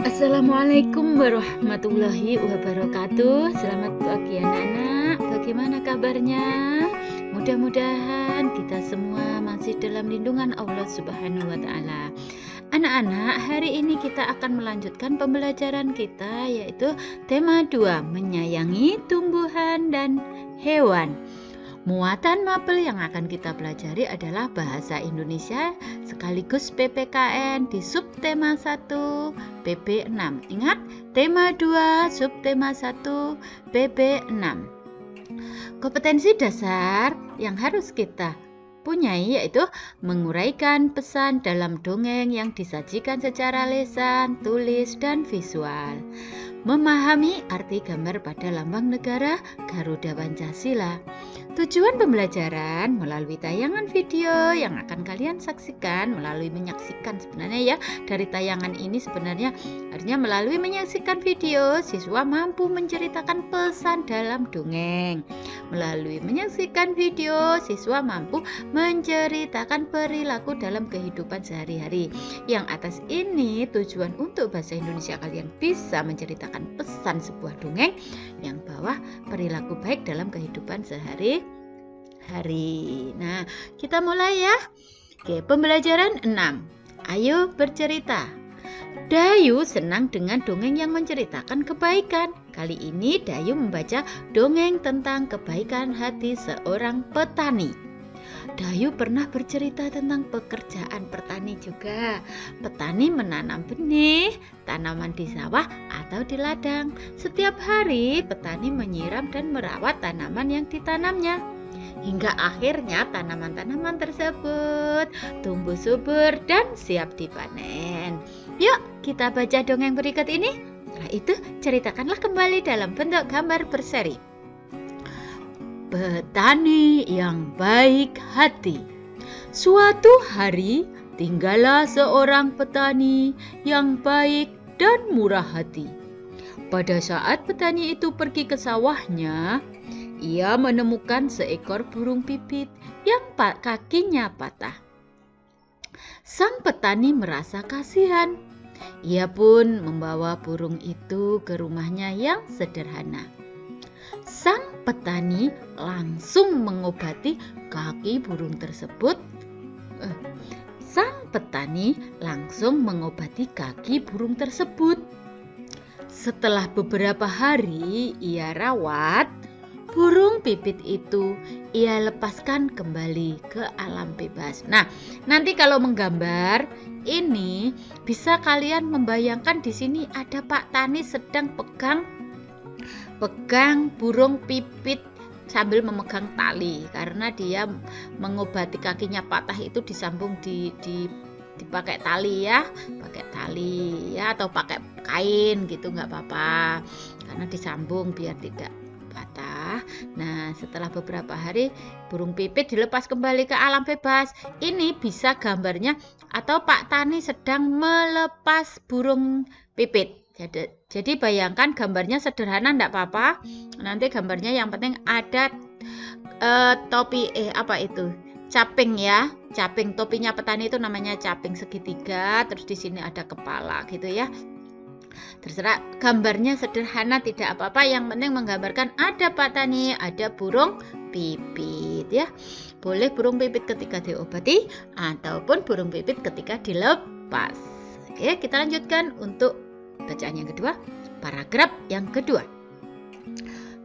Assalamualaikum warahmatullahi wabarakatuh. Selamat pagi anak-anak. Bagaimana kabarnya? Mudah-mudahan kita semua masih dalam lindungan Allah Subhanahu wa taala. Anak-anak, hari ini kita akan melanjutkan pembelajaran kita, yaitu tema 2, menyayangi tumbuhan dan hewan. Muatan mapel yang akan kita pelajari adalah bahasa Indonesia sekaligus PPKN di subtema 1 PP 6. Ingat, tema 2 subtema 1 PP 6. Kompetensi dasar yang harus kita punyai yaitu menguraikan pesan dalam dongeng yang disajikan secara lisan, tulis, dan visual. Memahami arti gambar pada lambang negara Garuda Pancasila. Tujuan pembelajaran melalui tayangan video yang akan kalian saksikan melalui menyaksikan sebenarnya ya, dari tayangan ini sebenarnya artinya melalui menyaksikan video siswa mampu menceritakan pesan dalam dongeng. Melalui menyaksikan video siswa mampu menceritakan perilaku dalam kehidupan sehari-hari. Yang atas ini tujuan untuk bahasa Indonesia kalian bisa menceritakan pesan sebuah dongeng yang bawa perilaku baik dalam kehidupan sehari-hari. Nah, kita mulai ya. Oke, pembelajaran 6. Ayo bercerita. Dayu senang dengan dongeng yang menceritakan kebaikan. Kali ini Dayu membaca dongeng tentang kebaikan hati seorang petani. Dayu pernah bercerita tentang pekerjaan petani juga. Petani menanam benih, tanaman di sawah atau di ladang. Setiap hari petani menyiram dan merawat tanaman yang ditanamnya. Hingga akhirnya tanaman-tanaman tersebut tumbuh subur dan siap dipanen. Yuk kita baca dongeng berikut ini. Setelah itu ceritakanlah kembali dalam bentuk gambar berseri. Petani yang baik hati. Suatu hari tinggallah seorang petani yang baik dan murah hati. Pada saat petani itu pergi ke sawahnya, ia menemukan seekor burung pipit yang kakinya patah. Sang petani merasa kasihan. Ia pun membawa burung itu ke rumahnya yang sederhana. Sang petani langsung mengobati kaki burung tersebut. Setelah beberapa hari ia rawat, burung pipit itu ia lepaskan kembali ke alam bebas. Nah, nanti kalau menggambar ini bisa kalian membayangkan di sini ada Pak Tani sedang pegang burung pipit sambil memegang tali, karena dia mengobati kakinya patah itu disambung dipakai tali ya, atau pakai kain gitu nggak apa-apa, karena disambung biar tidak patah. Nah, setelah beberapa hari burung pipit dilepas kembali ke alam bebas. Ini bisa gambarnya atau Pak Tani sedang melepas burung pipit. Jadi bayangkan gambarnya sederhana enggak apa-apa. Nanti gambarnya yang penting ada topi caping ya. Caping, topinya petani itu namanya caping segitiga, terus di sini ada kepala gitu ya. Terserah, gambarnya sederhana tidak apa-apa, yang penting menggambarkan ada Pak Tani, ada burung pipit ya. Boleh burung pipit ketika diobati ataupun burung pipit ketika dilepas. Oke, kita lanjutkan untuk bacaan yang kedua, paragraf yang kedua.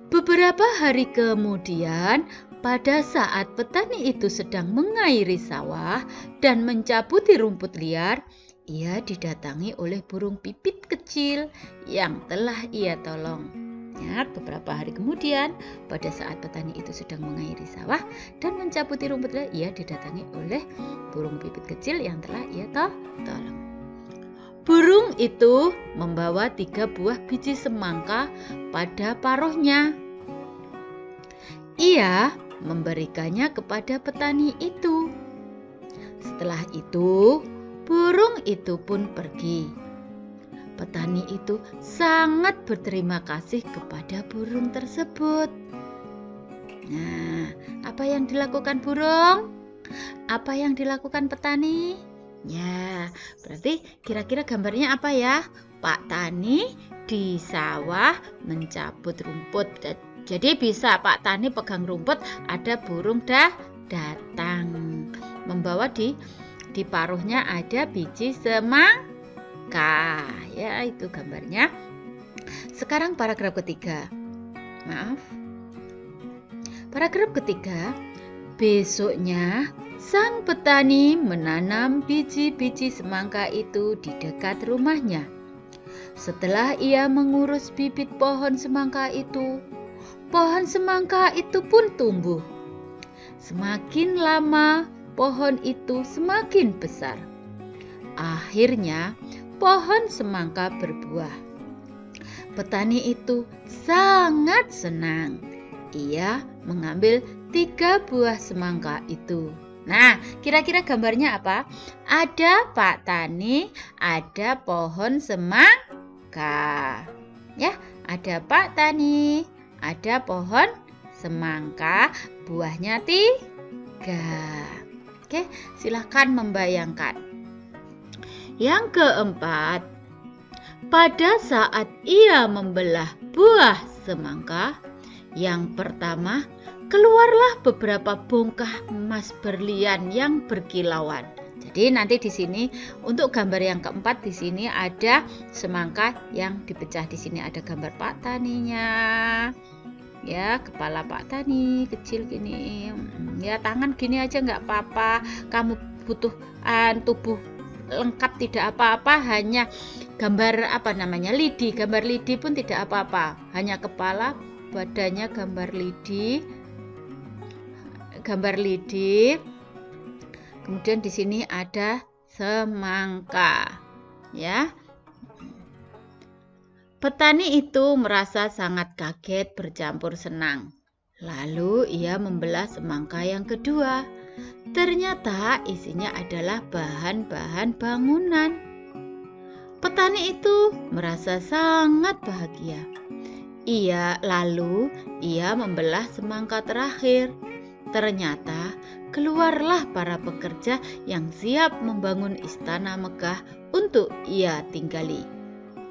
Beberapa hari kemudian, pada saat petani itu sedang mengairi sawah dan mencabuti rumput liar, ia didatangi oleh burung pipit kecil yang telah ia tolong. Ya, beberapa hari kemudian, pada saat petani itu sedang mengairi sawah dan mencabuti rumput liar, ia didatangi oleh burung pipit kecil yang telah ia tolong. Burung itu membawa 3 buah biji semangka pada paruhnya. Ia memberikannya kepada petani itu. Setelah itu, burung itu pun pergi. Petani itu sangat berterima kasih kepada burung tersebut. Nah, apa yang dilakukan burung? Apa yang dilakukan petani? Ya, berarti kira-kira gambarnya apa ya? Pak Tani di sawah mencabut rumput. Jadi bisa Pak Tani pegang rumput, ada burung datang. Membawa di paruhnya ada biji semangka. Ya, itu gambarnya. Sekarang paragraf ketiga. Maaf. Paragraf ketiga. Besoknya sang petani menanam biji-biji semangka itu di dekat rumahnya. Setelah ia mengurus bibit pohon semangka itu pun tumbuh. Semakin lama, pohon itu semakin besar. Akhirnya, pohon semangka berbuah. Petani itu sangat senang. Ia mengambil 3 buah semangka itu. Nah, kira-kira gambarnya apa? Ada Pak Tani, ada pohon semangka. Ya, ada Pak Tani, ada pohon semangka, buahnya 3. Oke, silahkan membayangkan. Yang keempat, pada saat ia membelah buah semangka, yang pertama, keluarlah beberapa bongkah emas berlian yang berkilauan. Jadi nanti di sini untuk gambar yang keempat di sini ada semangka yang dipecah. Di sini ada gambar Pak Taninya. Ya, kepala Pak Tani kecil gini. Ya, tangan gini aja nggak apa-apa. Kamu butuh tubuh lengkap tidak apa-apa, hanya gambar lidi. Gambar lidi pun tidak apa-apa. Hanya kepala, badannya gambar lidi. Kemudian di sini ada semangka. Ya. Petani itu merasa sangat kaget bercampur senang. Lalu ia membelah semangka yang kedua. Ternyata isinya adalah bahan-bahan bangunan. Petani itu merasa sangat bahagia. Lalu ia membelah semangka terakhir. Ternyata keluarlah para pekerja yang siap membangun istana megah untuk ia tinggali.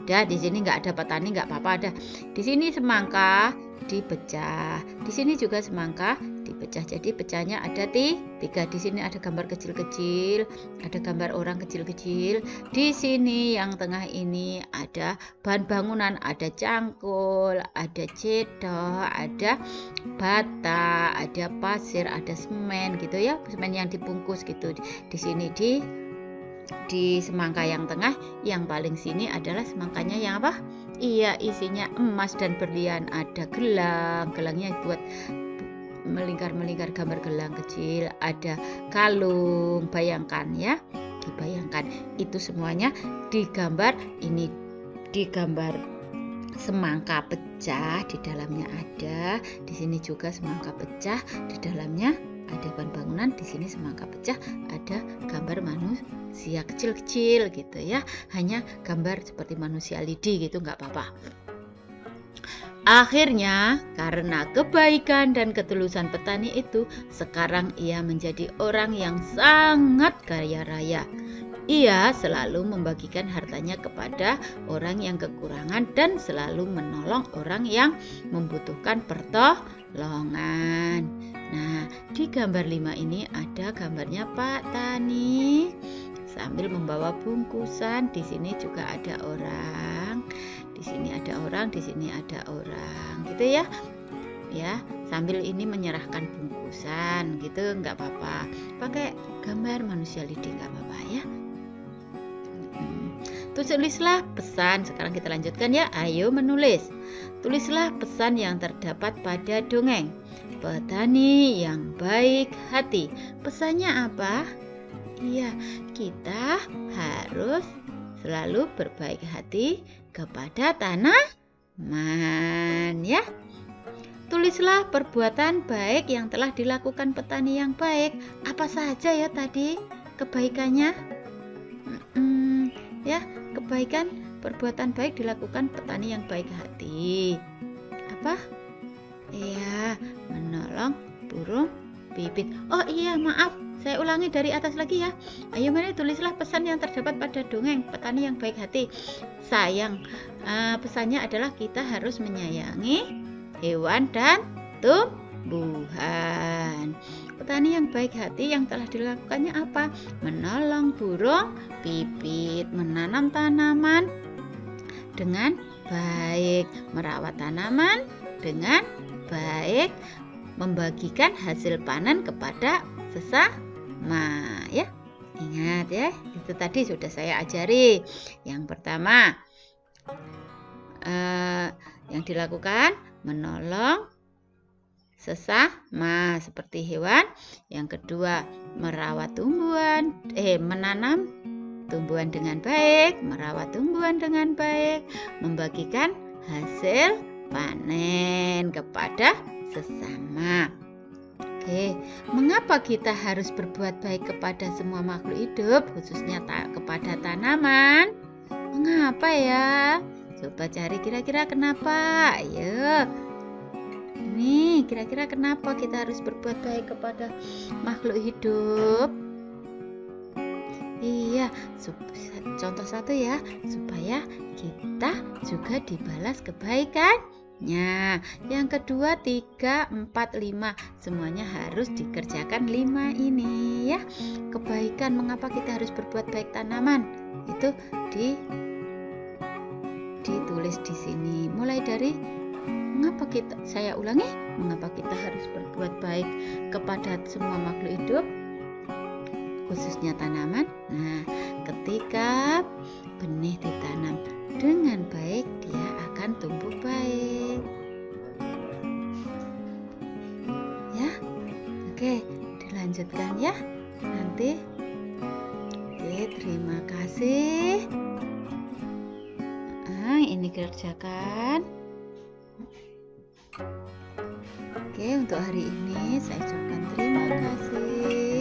Di sini nggak ada petani, nggak apa-apa, ada di sini semangka dipecah, di sini juga semangka dipecah. Jadi pecahnya ada 3. Di sini ada gambar kecil-kecil, ada gambar orang kecil-kecil. Di sini yang tengah ini ada bahan bangunan, ada cangkul, ada cedok, ada bata, ada pasir, ada semen gitu ya, semen yang dibungkus gitu. Di sini di semangka yang tengah, yang paling sini adalah semangkanya yang apa? Iya, isinya emas dan berlian. Ada gelangnya buat melingkar-melingkar gambar gelang kecil. Ada kalung, bayangkan ya. Dibayangkan itu semuanya digambar. Ini digambar semangka pecah, di dalamnya ada. Di sini juga semangka pecah, di dalamnya ada bahan bangunan. Di sini semangka pecah, ada gambar manusia kecil-kecil gitu ya. Hanya gambar seperti manusia lidi gitu, nggak apa-apa. Akhirnya, karena kebaikan dan ketulusan petani itu, sekarang ia menjadi orang yang sangat kaya raya. Ia selalu membagikan hartanya kepada orang yang kekurangan dan selalu menolong orang yang membutuhkan pertolongan. Nah, di gambar 5 ini ada gambarnya Pak Tani sambil membawa bungkusan. Di sini juga ada orang. Di sini ada orang, di sini ada orang, gitu ya. Ya, sambil ini menyerahkan bungkusan, gitu, nggak apa-apa. Pakai gambar manusia lidi nggak apa-apa ya. Tulislah pesan. Sekarang kita lanjutkan ya. Ayo menulis. Tulislah pesan yang terdapat pada dongeng Petani yang Baik Hati. Pesannya apa? Iya, kita harus selalu berbaik hati kepada tanaman ya. Tulislah perbuatan baik yang telah dilakukan petani yang baik. Apa saja ya tadi kebaikannya? Ya, kebaikan, perbuatan baik dilakukan petani yang baik hati. Apa? Iya, menolong burung pipit. Oh iya, maaf, Saya ulangi dari atas lagi ya. Ayo mari tulislah pesan yang terdapat pada dongeng Petani yang Baik Hati. Pesannya adalah kita harus menyayangi hewan dan tumbuhan. Petani yang baik hati yang telah dilakukannya apa? Menolong burung pipit, menanam tanaman dengan baik, merawat tanaman dengan baik, membagikan hasil panen kepada sesama, ya. Ingat ya, itu tadi sudah saya ajari. Yang pertama, yang dilakukan menolong sesama seperti hewan. Yang kedua, merawat tumbuhan, menanam tumbuhan dengan baik, merawat tumbuhan dengan baik, membagikan hasil panen kepada sesama. Oke, mengapa kita harus berbuat baik kepada semua makhluk hidup, khususnya kepada tanaman? Mengapa ya? Coba cari kira-kira kenapa. Ayo. Ini kira-kira kenapa kita harus berbuat baik kepada makhluk hidup? Iya, contoh satu ya, supaya kita juga dibalas kebaikannya. Yang kedua, 3, 4, 5, semuanya harus dikerjakan 5 ini ya. Kebaikan, mengapa kita harus berbuat baik tanaman? Itu ditulis di sini. Mulai dari mengapa saya ulangi, mengapa kita harus berbuat baik kepada semua makhluk hidup, khususnya tanaman. Nah, ketika benih ditanam dengan baik, dia akan tumbuh baik. Ya, oke, dilanjutkan ya. Nanti, oke, terima kasih. Ini kerjakan. Oke, untuk hari ini saya ucapkan terima kasih.